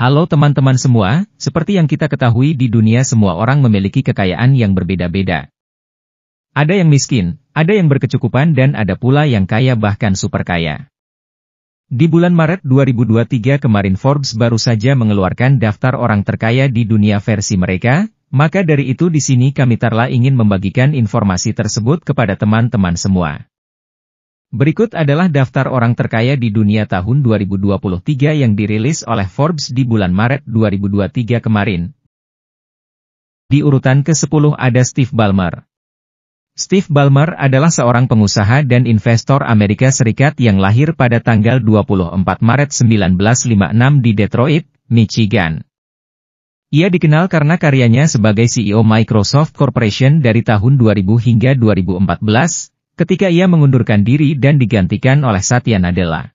Halo teman-teman semua, seperti yang kita ketahui di dunia semua orang memiliki kekayaan yang berbeda-beda. Ada yang miskin, ada yang berkecukupan dan ada pula yang kaya bahkan super kaya. Di bulan Maret 2023 kemarin Forbes baru saja mengeluarkan daftar orang terkaya di dunia versi mereka, maka dari itu di sini kami Tarla ingin membagikan informasi tersebut kepada teman-teman semua. Berikut adalah daftar orang terkaya di dunia tahun 2023 yang dirilis oleh Forbes di bulan Maret 2023 kemarin. Di urutan ke-10 ada Steve Ballmer. Steve Ballmer adalah seorang pengusaha dan investor Amerika Serikat yang lahir pada tanggal 24 Maret 1956 di Detroit, Michigan. Ia dikenal karena karyanya sebagai CEO Microsoft Corporation dari tahun 2000 hingga 2014, ketika ia mengundurkan diri dan digantikan oleh Satya Nadella.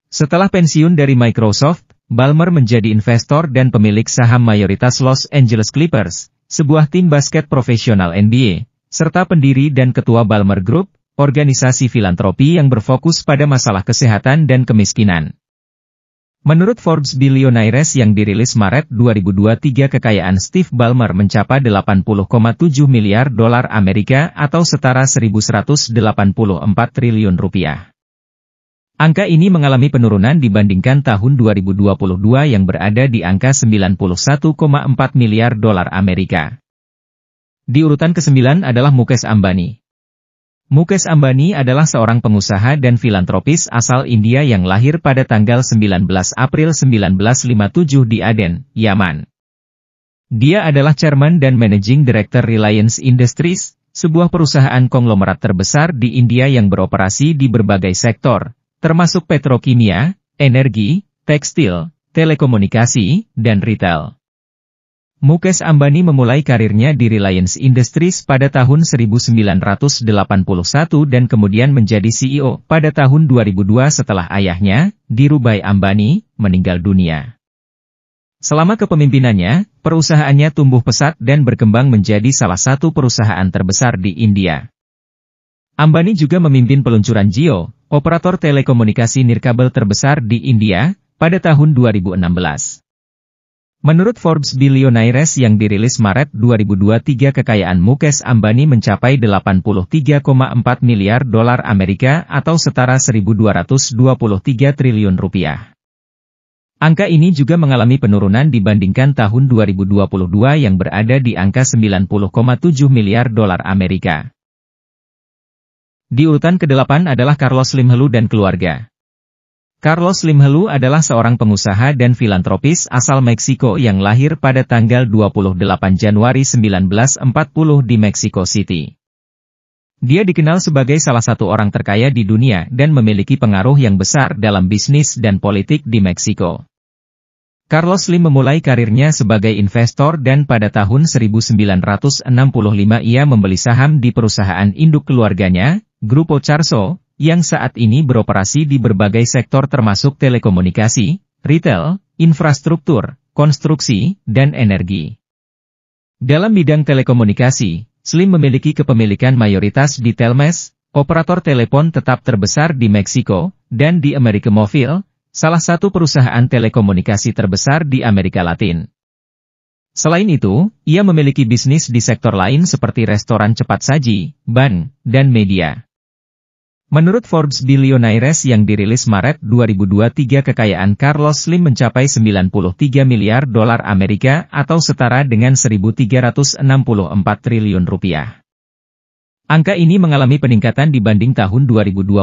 Setelah pensiun dari Microsoft, Ballmer menjadi investor dan pemilik saham mayoritas Los Angeles Clippers, sebuah tim basket profesional NBA, serta pendiri dan ketua Ballmer Group, organisasi filantropi yang berfokus pada masalah kesehatan dan kemiskinan. Menurut Forbes Billionaires yang dirilis Maret 2023 kekayaan Steve Ballmer mencapai 80,7 miliar dolar Amerika atau setara 1.184 triliun rupiah. Angka ini mengalami penurunan dibandingkan tahun 2022 yang berada di angka 91,4 miliar dolar Amerika. Di urutan ke-9 adalah Mukesh Ambani. Mukesh Ambani adalah seorang pengusaha dan filantropis asal India yang lahir pada tanggal 19 April 1957 di Aden, Yaman. Dia adalah Chairman dan Managing Director Reliance Industries, sebuah perusahaan konglomerat terbesar di India yang beroperasi di berbagai sektor, termasuk petrokimia, energi, tekstil, telekomunikasi, dan retail. Mukesh Ambani memulai karirnya di Reliance Industries pada tahun 1981 dan kemudian menjadi CEO pada tahun 2002 setelah ayahnya, Dhirubhai Ambani, meninggal dunia. Selama kepemimpinannya, perusahaannya tumbuh pesat dan berkembang menjadi salah satu perusahaan terbesar di India. Ambani juga memimpin peluncuran Jio, operator telekomunikasi nirkabel terbesar di India, pada tahun 2016. Menurut Forbes Billionaires yang dirilis Maret 2023 kekayaan Mukesh Ambani mencapai 83,4 miliar dolar Amerika atau setara 1.223 triliun rupiah. Angka ini juga mengalami penurunan dibandingkan tahun 2022 yang berada di angka 90,7 miliar dolar Amerika. Di urutan ke-8 adalah Carlos Slim Helou dan keluarga. Carlos Slim Helou adalah seorang pengusaha dan filantropis asal Meksiko yang lahir pada tanggal 28 Januari 1940 di Mexico City. Dia dikenal sebagai salah satu orang terkaya di dunia dan memiliki pengaruh yang besar dalam bisnis dan politik di Meksiko. Carlos Slim memulai karirnya sebagai investor dan pada tahun 1965 ia membeli saham di perusahaan induk keluarganya, Grupo Carso, yang saat ini beroperasi di berbagai sektor termasuk telekomunikasi, retail, infrastruktur, konstruksi, dan energi. Dalam bidang telekomunikasi, Slim memiliki kepemilikan mayoritas di Telmex, operator telepon tetap terbesar di Meksiko, dan di América Móvil, salah satu perusahaan telekomunikasi terbesar di Amerika Latin. Selain itu, ia memiliki bisnis di sektor lain seperti restoran cepat saji, bank, dan media. Menurut Forbes Billionaires yang dirilis Maret 2023 kekayaan Carlos Slim mencapai 93 miliar dolar Amerika atau setara dengan 1.364 triliun rupiah. Angka ini mengalami peningkatan dibanding tahun 2022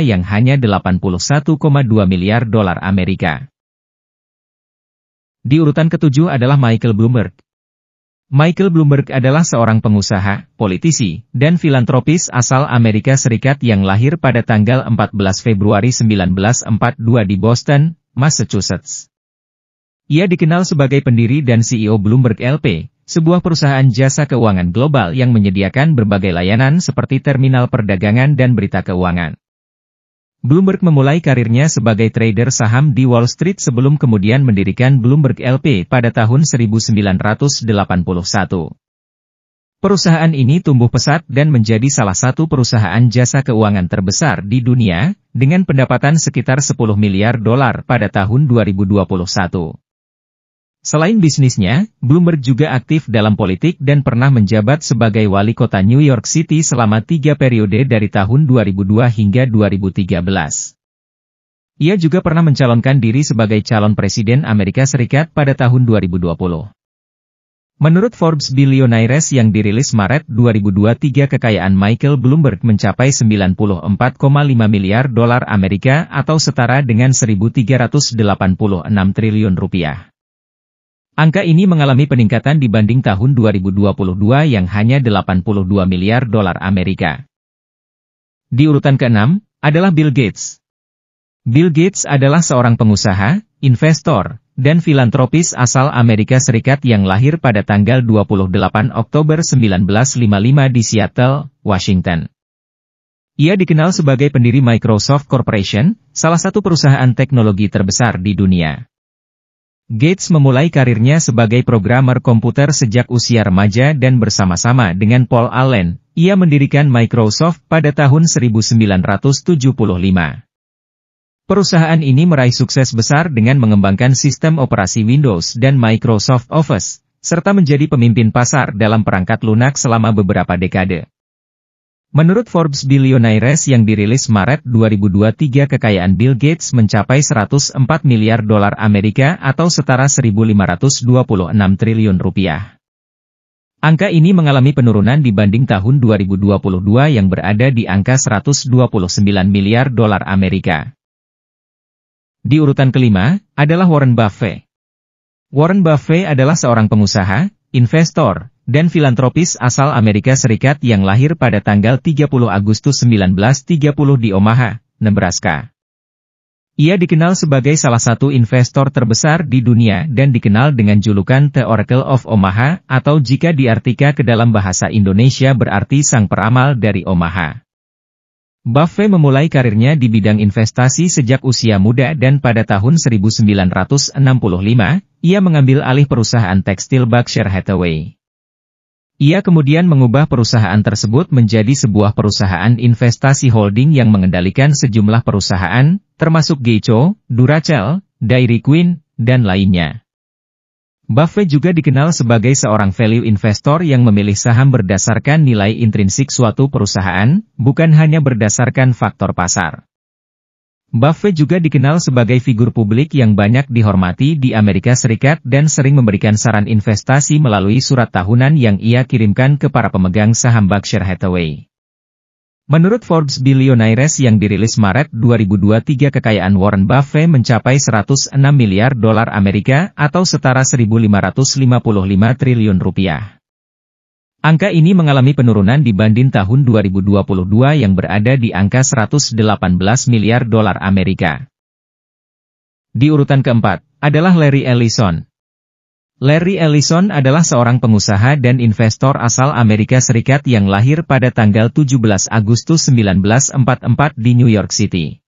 yang hanya 81,2 miliar dolar Amerika. Di urutan ke-7 adalah Michael Bloomberg. Michael Bloomberg adalah seorang pengusaha, politisi, dan filantropis asal Amerika Serikat yang lahir pada tanggal 14 Februari 1942 di Boston, Massachusetts. Ia dikenal sebagai pendiri dan CEO Bloomberg LP, sebuah perusahaan jasa keuangan global yang menyediakan berbagai layanan seperti terminal perdagangan dan berita keuangan. Bloomberg memulai karirnya sebagai trader saham di Wall Street sebelum kemudian mendirikan Bloomberg LP pada tahun 1981. Perusahaan ini tumbuh pesat dan menjadi salah satu perusahaan jasa keuangan terbesar di dunia, dengan pendapatan sekitar 10 miliar dolar pada tahun 2021. Selain bisnisnya, Bloomberg juga aktif dalam politik dan pernah menjabat sebagai wali kota New York City selama 3 periode dari tahun 2002 hingga 2013. Ia juga pernah mencalonkan diri sebagai calon presiden Amerika Serikat pada tahun 2020. Menurut Forbes Billionaires yang dirilis Maret 2023, kekayaan Michael Bloomberg mencapai 94,5 miliar dolar Amerika atau setara dengan 1.386 triliun rupiah. Angka ini mengalami peningkatan dibanding tahun 2022 yang hanya 82 miliar dolar Amerika. Di urutan ke-6, adalah Bill Gates. Bill Gates adalah seorang pengusaha, investor, dan filantropis asal Amerika Serikat yang lahir pada tanggal 28 Oktober 1955 di Seattle, Washington. Ia dikenal sebagai pendiri Microsoft Corporation, salah satu perusahaan teknologi terbesar di dunia. Gates memulai karirnya sebagai programmer komputer sejak usia remaja dan bersama-sama dengan Paul Allen, ia mendirikan Microsoft pada tahun 1975. Perusahaan ini meraih sukses besar dengan mengembangkan sistem operasi Windows dan Microsoft Office, serta menjadi pemimpin pasar dalam perangkat lunak selama beberapa dekade. Menurut Forbes Billionaires yang dirilis Maret 2023, kekayaan Bill Gates mencapai 104 miliar dolar Amerika atau setara 1.526 triliun rupiah. Angka ini mengalami penurunan dibanding tahun 2022 yang berada di angka 129 miliar dolar Amerika. Di urutan kelima, adalah Warren Buffett. Warren Buffett adalah seorang pengusaha, investor, dan filantropis asal Amerika Serikat yang lahir pada tanggal 30 Agustus 1930 di Omaha, Nebraska. Ia dikenal sebagai salah satu investor terbesar di dunia dan dikenal dengan julukan The Oracle of Omaha, atau jika diartikan ke dalam bahasa Indonesia berarti sang peramal dari Omaha. Buffett memulai karirnya di bidang investasi sejak usia muda dan pada tahun 1965, ia mengambil alih perusahaan tekstil Berkshire Hathaway. Ia kemudian mengubah perusahaan tersebut menjadi sebuah perusahaan investasi holding yang mengendalikan sejumlah perusahaan, termasuk Geico, Duracell, Dairy Queen, dan lainnya. Buffett juga dikenal sebagai seorang value investor yang memilih saham berdasarkan nilai intrinsik suatu perusahaan, bukan hanya berdasarkan faktor pasar. Buffett juga dikenal sebagai figur publik yang banyak dihormati di Amerika Serikat dan sering memberikan saran investasi melalui surat tahunan yang ia kirimkan ke para pemegang saham Berkshire Hathaway. Menurut Forbes Billionaires yang dirilis Maret 2023, kekayaan Warren Buffett mencapai 106 miliar dolar Amerika atau setara 1.555 triliun rupiah. Angka ini mengalami penurunan dibanding tahun 2022 yang berada di angka 118 miliar dolar Amerika. Di urutan keempat, adalah Larry Ellison. Larry Ellison adalah seorang pengusaha dan investor asal Amerika Serikat yang lahir pada tanggal 17 Agustus 1944 di New York City.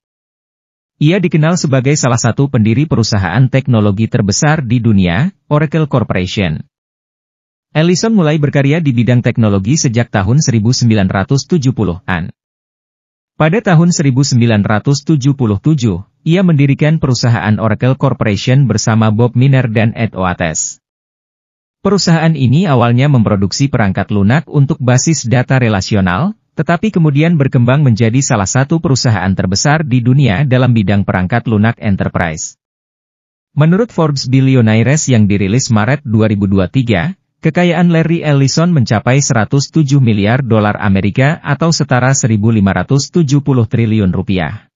Ia dikenal sebagai salah satu pendiri perusahaan teknologi terbesar di dunia, Oracle Corporation. Ellison mulai berkarya di bidang teknologi sejak tahun 1970-an. Pada tahun 1977, ia mendirikan perusahaan Oracle Corporation bersama Bob Miner dan Ed Oates. Perusahaan ini awalnya memproduksi perangkat lunak untuk basis data relasional, tetapi kemudian berkembang menjadi salah satu perusahaan terbesar di dunia dalam bidang perangkat lunak enterprise. Menurut Forbes Billionaires yang dirilis Maret 2023, kekayaan Larry Ellison mencapai 107 miliar dolar Amerika atau setara 1.570 triliun rupiah.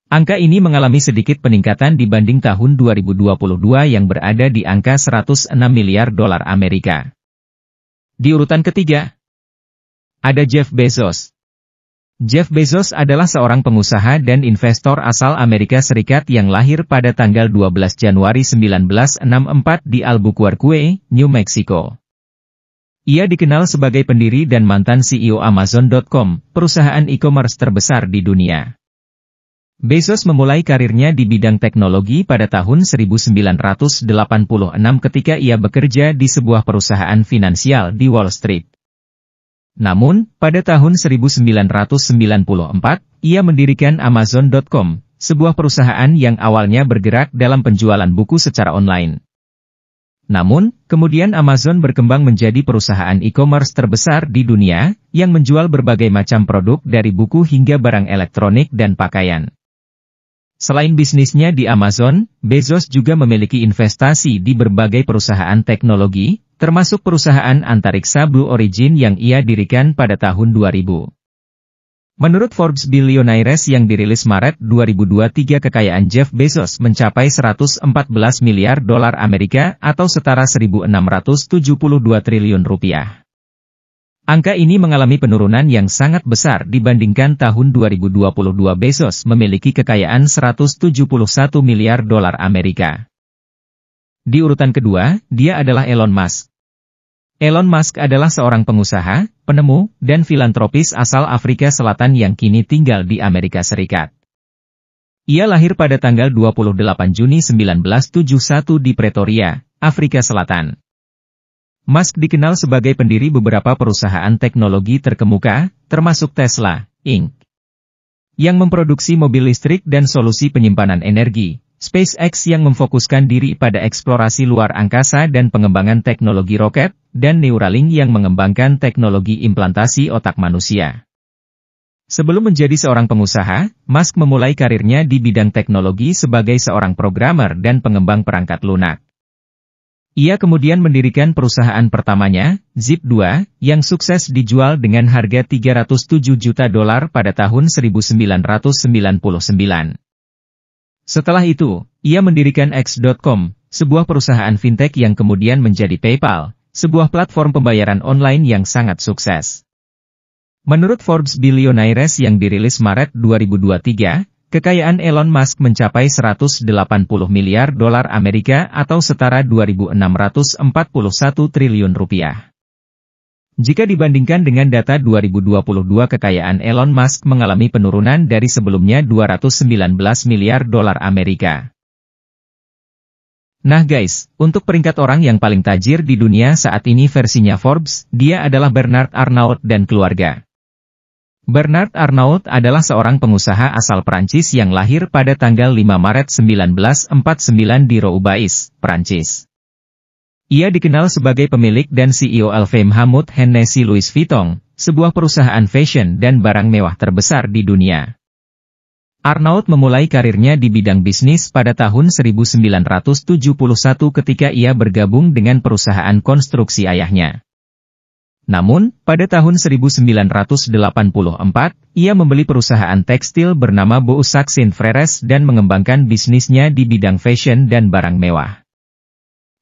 Angka ini mengalami sedikit peningkatan dibanding tahun 2022 yang berada di angka 106 miliar dolar Amerika. Di urutan ketiga, ada Jeff Bezos. Jeff Bezos adalah seorang pengusaha dan investor asal Amerika Serikat yang lahir pada tanggal 12 Januari 1964 di Albuquerque, New Mexico. Ia dikenal sebagai pendiri dan mantan CEO Amazon.com, perusahaan e-commerce terbesar di dunia. Bezos memulai karirnya di bidang teknologi pada tahun 1986 ketika ia bekerja di sebuah perusahaan finansial di Wall Street. Namun, pada tahun 1994, ia mendirikan Amazon.com, sebuah perusahaan yang awalnya bergerak dalam penjualan buku secara online. Namun, kemudian Amazon berkembang menjadi perusahaan e-commerce terbesar di dunia, yang menjual berbagai macam produk dari buku hingga barang elektronik dan pakaian. Selain bisnisnya di Amazon, Bezos juga memiliki investasi di berbagai perusahaan teknologi, termasuk perusahaan antariksa Blue Origin yang ia dirikan pada tahun 2000. Menurut Forbes Billionaires yang dirilis Maret 2023, kekayaan Jeff Bezos mencapai 114 miliar dolar Amerika atau setara 1.672 triliun rupiah. Angka ini mengalami penurunan yang sangat besar dibandingkan tahun 2022. Bezos memiliki kekayaan 171 miliar dolar Amerika. Di urutan kedua, dia adalah Elon Musk. Elon Musk adalah seorang pengusaha, penemu, dan filantropis asal Afrika Selatan yang kini tinggal di Amerika Serikat. Ia lahir pada tanggal 28 Juni 1971 di Pretoria, Afrika Selatan. Musk dikenal sebagai pendiri beberapa perusahaan teknologi terkemuka, termasuk Tesla, Inc., yang memproduksi mobil listrik dan solusi penyimpanan energi, SpaceX yang memfokuskan diri pada eksplorasi luar angkasa dan pengembangan teknologi roket, dan Neuralink yang mengembangkan teknologi implantasi otak manusia. Sebelum menjadi seorang pengusaha, Musk memulai karirnya di bidang teknologi sebagai seorang programmer dan pengembang perangkat lunak. Ia kemudian mendirikan perusahaan pertamanya, Zip2, yang sukses dijual dengan harga $307 juta pada tahun 1999. Setelah itu, ia mendirikan X.com, sebuah perusahaan fintech yang kemudian menjadi PayPal, sebuah platform pembayaran online yang sangat sukses. Menurut Forbes Billionaires yang dirilis Maret 2023, kekayaan Elon Musk mencapai 180 miliar dolar Amerika atau setara 2.641 triliun rupiah. Jika dibandingkan dengan data 2022, kekayaan Elon Musk mengalami penurunan dari sebelumnya 219 miliar dolar Amerika. Nah guys, untuk peringkat orang yang paling tajir di dunia saat ini versinya Forbes, dia adalah Bernard Arnault dan keluarga. Bernard Arnault adalah seorang pengusaha asal Prancis yang lahir pada tanggal 5 Maret 1949 di Roubaix, Prancis. Ia dikenal sebagai pemilik dan CEO LVMH Hennessy Louis Vuitton, sebuah perusahaan fashion dan barang mewah terbesar di dunia. Arnault memulai karirnya di bidang bisnis pada tahun 1971 ketika ia bergabung dengan perusahaan konstruksi ayahnya. Namun, pada tahun 1984, ia membeli perusahaan tekstil bernama Beaux-Sacs Frères dan mengembangkan bisnisnya di bidang fashion dan barang mewah.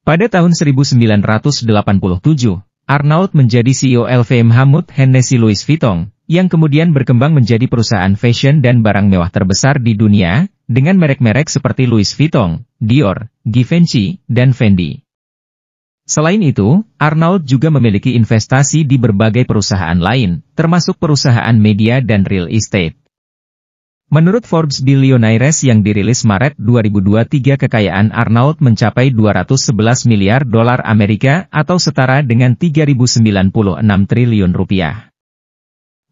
Pada tahun 1987, Arnault menjadi CEO LVMH Hennessy Louis Vuitton, yang kemudian berkembang menjadi perusahaan fashion dan barang mewah terbesar di dunia, dengan merek-merek seperti Louis Vuitton, Dior, Givenchy, dan Fendi. Selain itu, Arnault juga memiliki investasi di berbagai perusahaan lain, termasuk perusahaan media dan real estate. Menurut Forbes Billionaires yang dirilis Maret 2023, kekayaan Arnault mencapai 211 miliar dolar Amerika atau setara dengan 3.096 triliun rupiah.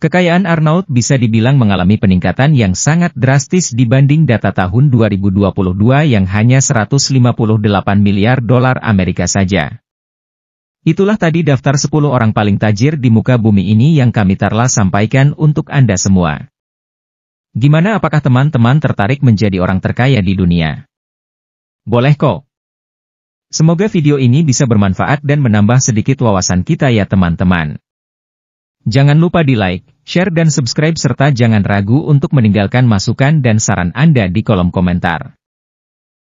Kekayaan Arnault bisa dibilang mengalami peningkatan yang sangat drastis dibanding data tahun 2022 yang hanya 158 miliar dolar Amerika saja. Itulah tadi daftar 10 orang paling tajir di muka bumi ini yang kami telah sampaikan untuk Anda semua. Gimana, apakah teman-teman tertarik menjadi orang terkaya di dunia? Boleh kok. Semoga video ini bisa bermanfaat dan menambah sedikit wawasan kita ya teman-teman. Jangan lupa di like, share dan subscribe serta jangan ragu untuk meninggalkan masukan dan saran Anda di kolom komentar.